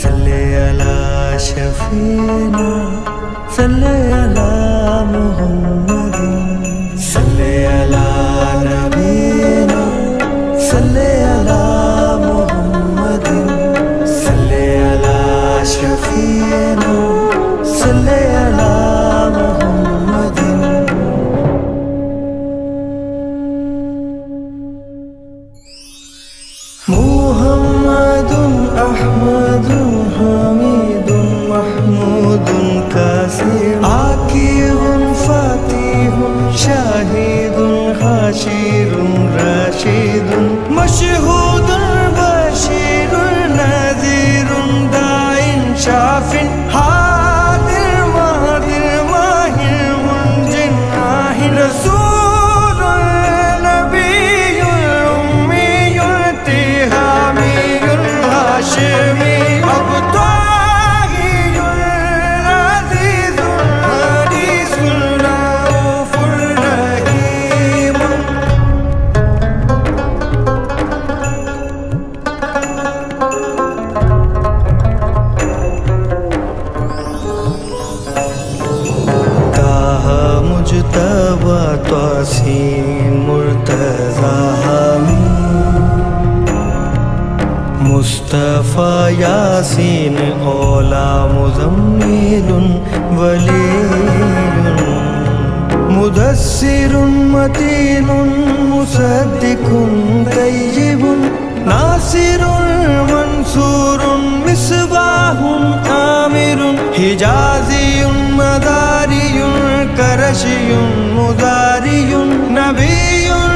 सल्ले अला शफीना सल्ले अला मुहम्मदिन सल्ले अला नबीना सल्ले अला मुहम्मदिन सल्ले अला शफीना सल्ले अला मुहम्मदिन। मुहम्मदुन अहमदुन हमीदुन महमूदुन कासिम आकिबुन फातिहुन शाहिदुन हाशिरुन राशिदुन मशहूदुन बशीरुन नज़ीरुन दाइन शाफिन हादिर माहिर माहिर मुंजिन नाहिर रसूलुन नबियुल उम्मियुल तिहामियुल हाशिमी अब्ताहियुल अज़ीज़ुल हदीसुल रऊफुर रहीम। ताहा मुज्तबा तासीन मुर्तज़ा हामी मुस्तफ़ा यासीन औला मुज़म्मिलुन वलीयुन मुदस्सिरुन मतीनुन मुसद्दिकुन तय्यिबुन नासिरुन मंसूरुन मिसबाहुन आमिरुन हिजाज़ियुन मदारियुन करशियुन मुदारियुन नबियुन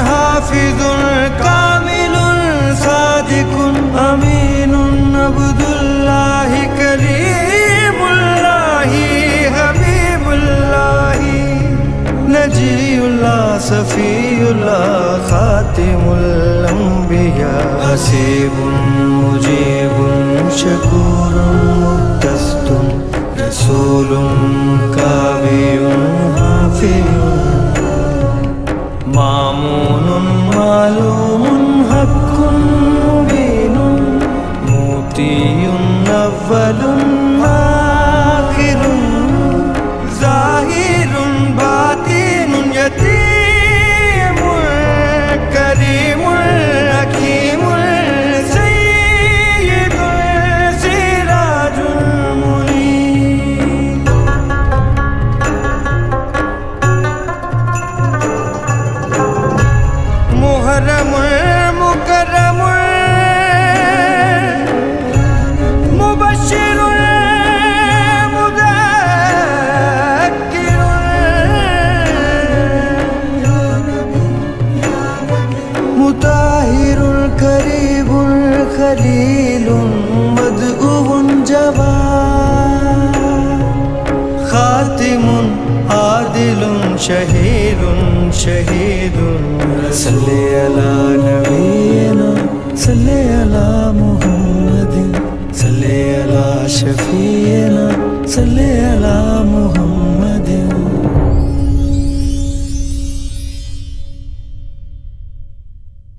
हाफिजुन कामिलुन सादिकुन अमीनुन अब्दुल्लाहि कलीमुल्लाहि हबीबुल्लाहि नजीउल्लाह सफीउल्लाह खातिमुल अंबिया हसीबुन मुजीबुन शकूरुन मुक्तस्तुन रसूलुन कावियुन हाफियुन मामूनुन मालूमुन हक्कुन मुबीनुन मुतीयुन अव्वलुन आखिरुन ज़ाहिरुन बातिनुन यतीमुन करीमुन हकीमुन सय्यिदुन सिराजुल मुनीर। मुहर्रमुल मुकर्रमुल मुबश्शिरुल मुदक्किरुल मुताहिरुल करीबुल खलीलुन मदऊउन जवाद खातिमुन आदिलुन शहीदुन शहीदुन सल्ले अला नबीना सल्ले अला मुहम्मदिन सल्ले अला शफीना सल्ले अला मुहम्मद।